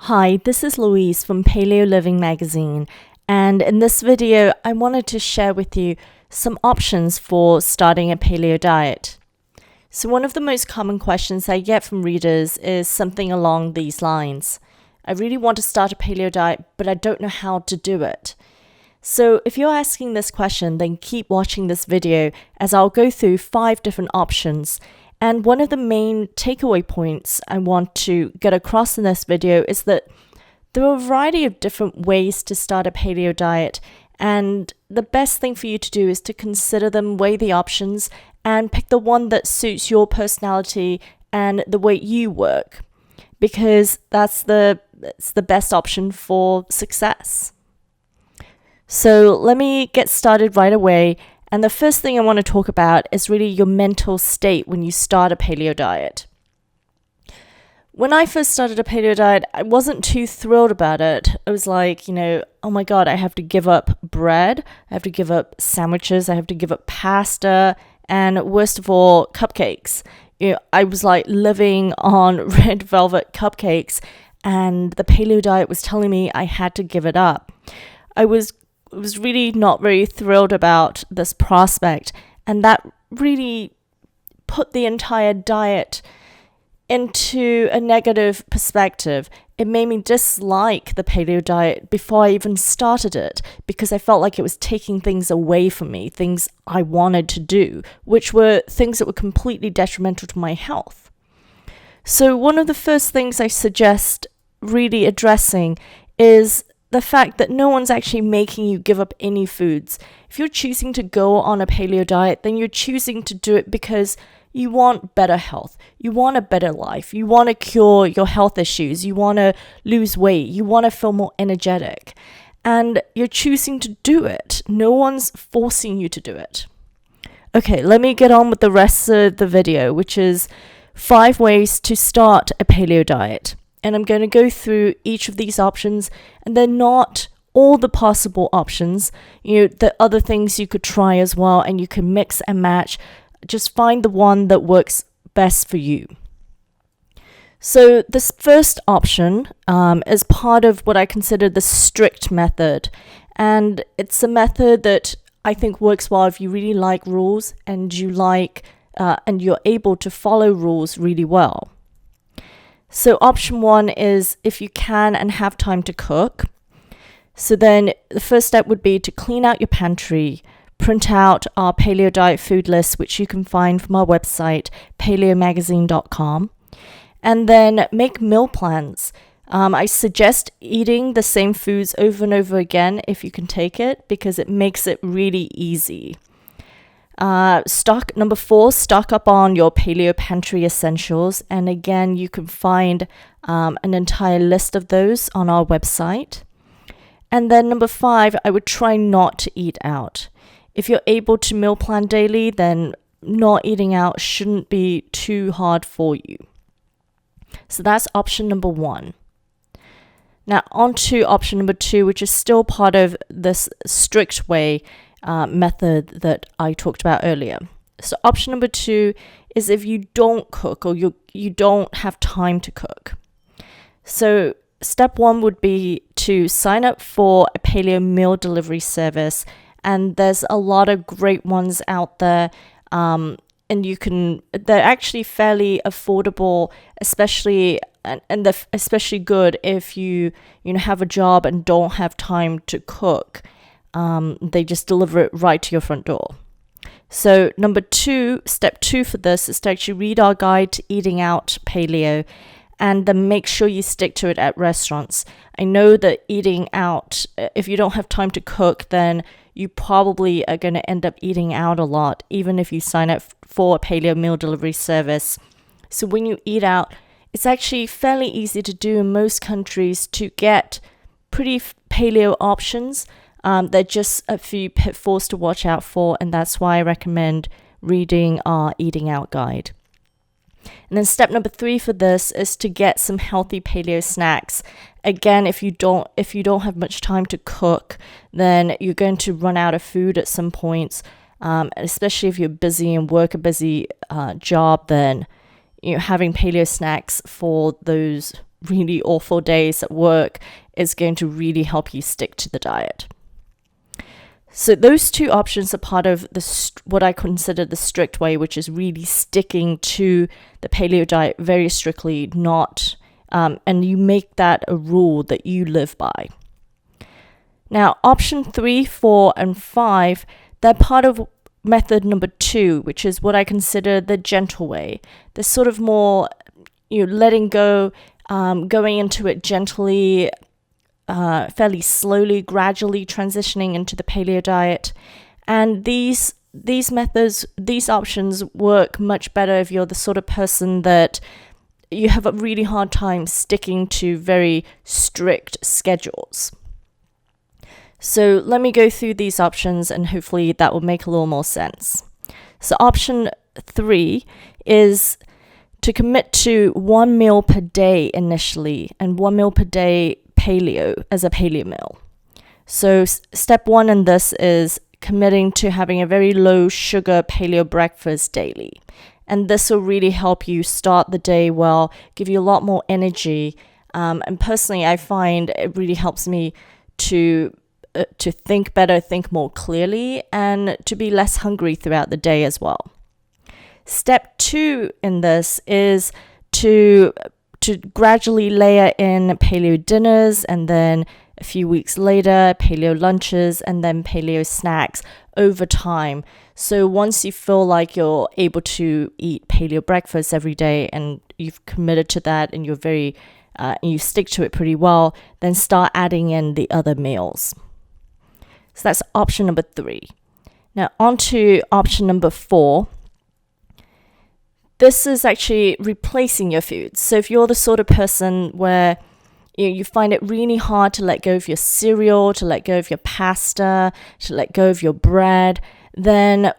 Hi, this is Louise from Paleo Living magazine, and in this video I wanted to share with you some options for starting a paleo diet. So one of the most common questions I get from readers is something along these lines. I really want to start a paleo diet, but I don't know how to do it. So if you're asking this question, then keep watching this video as I'll go through 5 different options. And one of the main takeaway points I want to get across in this video is that there are a variety of different ways to start a paleo diet, and the best thing for you to do is to consider them, weigh the options, and pick the one that suits your personality and the way you work, because it's the best option for success. So let me get started right away. And the first thing I want to talk about is really your mental state when you start a paleo diet. When I first started a paleo diet, I wasn't too thrilled about it. It was like, oh my God, I have to give up bread, I have to give up sandwiches, I have to give up pasta, and worst of all, cupcakes. I was like living on red velvet cupcakes, and the paleo diet was telling me I had to give it up. I was really not very thrilled about this prospect, and that really put the entire diet into a negative perspective. It made me dislike the paleo diet before I even started it, because I felt like it was taking things away from me, things I wanted to do, which were things that were completely detrimental to my health. So one of the first things I suggest really addressing is the fact that no one's actually making you give up any foods. If you're choosing to go on a paleo diet, then you're choosing to do it because you want better health, you want a better life, you want to cure your health issues, you want to lose weight, you want to feel more energetic, and you're choosing to do it. No one's forcing you to do it. Okay, let me get on with the rest of the video, which is 5 ways to start a paleo diet. And I'm going to go through each of these options, and they're not all the possible options. The other things you could try as well, and you can mix and match. Just find the one that works best for you. So this first option is part of what I consider the strict method. And it's a method that I think works well if you really like rules and and you're able to follow rules really well. So option 1 is if you can and have time to cook. So then the first step would be to clean out your pantry, print out our paleo diet food list, which you can find from our website, paleomagazine.com, and then make meal plans. I suggest eating the same foods over and over again if you can take it, because it makes it really easy. Number 4, stock up on your paleo pantry essentials, and again you can find an entire list of those on our website. And then number 5, I would try not to eat out. If you're able to meal plan daily, then not eating out shouldn't be too hard for you. So that's option number 1. Now on to option number 2, which is still part of this strict way method that I talked about earlier. So option number 2 is if you don't cook, or you don't have time to cook. So step 1 would be to sign up for a paleo meal delivery service, and there's a lot of great ones out there, and they're actually fairly affordable, especially they're especially good if you have a job and don't have time to cook. They just deliver it right to your front door. So step 2 for this is to actually read our guide to eating out paleo, and then make sure you stick to it at restaurants. I know that eating out, if you don't have time to cook, then you probably are going to end up eating out a lot, even if you sign up for a paleo meal delivery service. So when you eat out, it's actually fairly easy to do in most countries to get pretty paleo options. There are just a few pitfalls to watch out for, and that's why I recommend reading our eating out guide. And then step number 3 for this is to get some healthy paleo snacks. Again, if you don't have much time to cook, then you're going to run out of food at some points, especially if you're busy and work a busy job. Then having paleo snacks for those really awful days at work is going to really help you stick to the diet. So those two options are part of what I consider the strict way, which is really sticking to the paleo diet very strictly, and you make that a rule that you live by. Now, option 3, 4, and 5, they're part of method number 2, which is what I consider the gentle way. They're sort of more, letting go, going into it gently, fairly slowly, gradually transitioning into the paleo diet. And these methods, these options work much better if you're the sort of person that you have a really hard time sticking to very strict schedules. So let me go through these options and hopefully that will make a little more sense. So option 3 is to commit to 1 meal per day initially, and 1 meal per day paleo as a paleo meal. So step 1 in this is committing to having a very low sugar paleo breakfast daily. And this will really help you start the day well, give you a lot more energy. And personally, I find it really helps me to think better, think more clearly, and to be less hungry throughout the day as well. Step 2 in this is to gradually layer in paleo dinners, and then a few weeks later, paleo lunches, and then paleo snacks over time. So once you feel like you're able to eat paleo breakfast every day and you've committed to that and you stick to it pretty well, then start adding in the other meals. So that's option number 3. Now on to option number 4. This is actually replacing your foods. So if you're the sort of person where you find it really hard to let go of your cereal, to let go of your pasta, to let go of your bread, then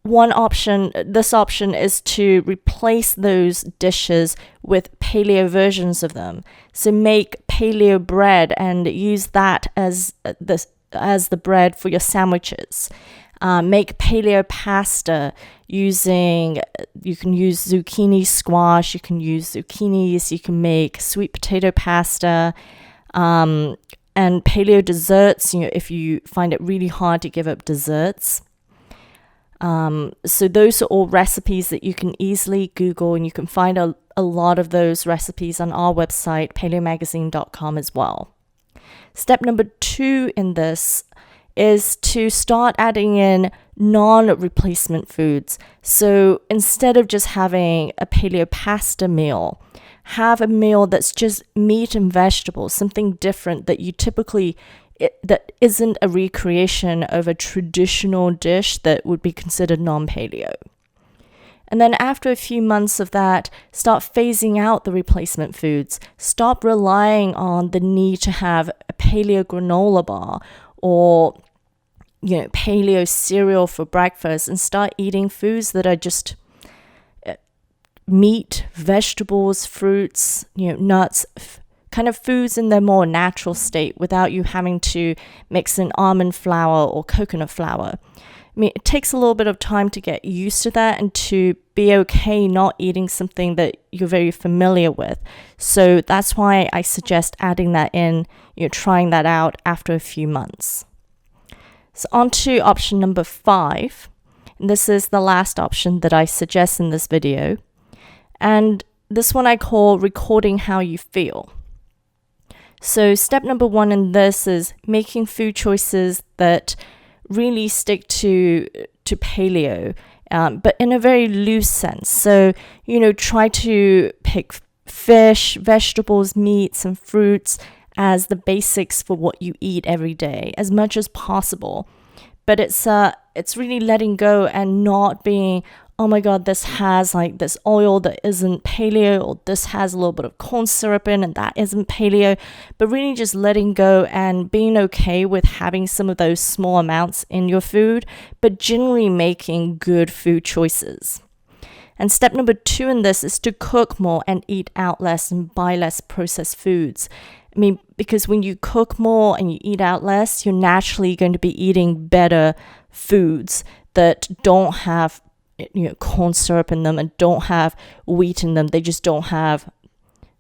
this option is to replace those dishes with paleo versions of them. So make paleo bread and use that as the bread for your sandwiches. Make paleo pasta you can use zucchini squash, you can use zucchinis, you can make sweet potato pasta, and paleo desserts, if you find it really hard to give up desserts. So those are all recipes that you can easily Google, and you can find a lot of those recipes on our website, paleomagazine.com as well. Step number 2 in this is to start adding in non-replacement foods. So instead of just having a paleo pasta meal, have a meal that's just meat and vegetables, something different that you typically, that isn't a recreation of a traditional dish that would be considered non-paleo. And then after a few months of that, start phasing out the replacement foods. Stop relying on the need to have a paleo granola bar or paleo cereal for breakfast, and start eating foods that are just meat, vegetables, fruits, nuts, kind of foods in their more natural state without you having to mix in almond flour or coconut flour. I mean, it takes a little bit of time to get used to that and to be okay not eating something that you're very familiar with. So that's why I suggest adding that in, trying that out after a few months. So on to option number 5. And this is the last option that I suggest in this video. And this one I call recording how you feel. So step number 1 in this is making food choices that really stick to paleo, but in a very loose sense. So, try to pick fish, vegetables, meats, and fruits as the basics for what you eat every day as much as possible. But it's really letting go and not being, oh my God, this has like this oil that isn't paleo, or this has a little bit of corn syrup in and that isn't paleo, but really just letting go and being okay with having some of those small amounts in your food, but generally making good food choices. And step number 2 in this is to cook more and eat out less and buy less processed foods. I mean, because when you cook more and you eat out less, you're naturally going to be eating better foods that don't have corn syrup in them and don't have wheat in them. They just don't have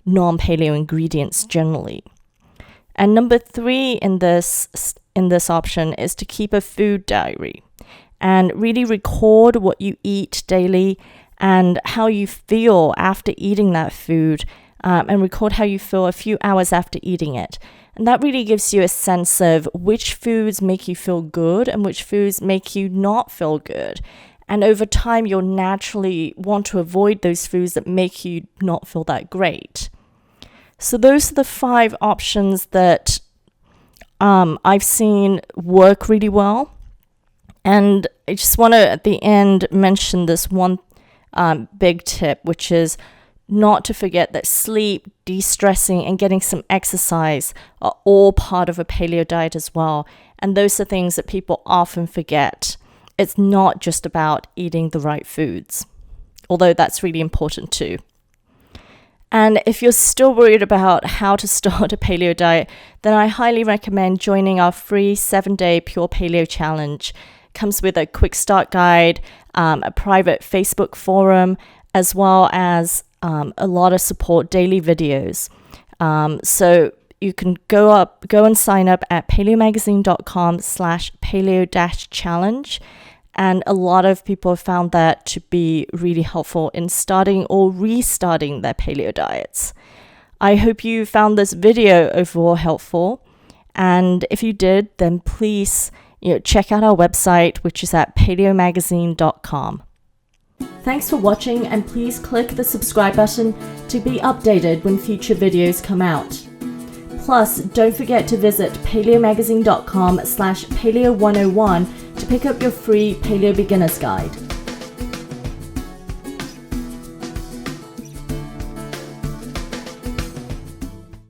non-paleo ingredients generally. And number 3 in this option is to keep a food diary and really record what you eat daily and how you feel after eating that food, and record how you feel a few hours after eating it. And that really gives you a sense of which foods make you feel good and which foods make you not feel good. And over time, you'll naturally want to avoid those foods that make you not feel that great. So those are the 5 options that I've seen work really well. And I just want to, at the end, mention this one big tip, which is not to forget that sleep, de-stressing, and getting some exercise are all part of a paleo diet as well. And those are things that people often forget. It's not just about eating the right foods, although that's really important too. And if you're still worried about how to start a paleo diet, then I highly recommend joining our free 7-day Pure Paleo Challenge. It comes with a quick start guide, a private Facebook forum, as well as a lot of support daily videos. So you can go and sign up at paleomagazine.com/paleo-challenge. And a lot of people have found that to be really helpful in starting or restarting their paleo diets. I hope you found this video overall helpful. And if you did, then please check out our website, which is at paleomagazine.com. Thanks for watching, and please click the subscribe button to be updated when future videos come out. Plus, don't forget to visit paleomagazine.com/paleo101 to pick up your free Paleo Beginner's Guide.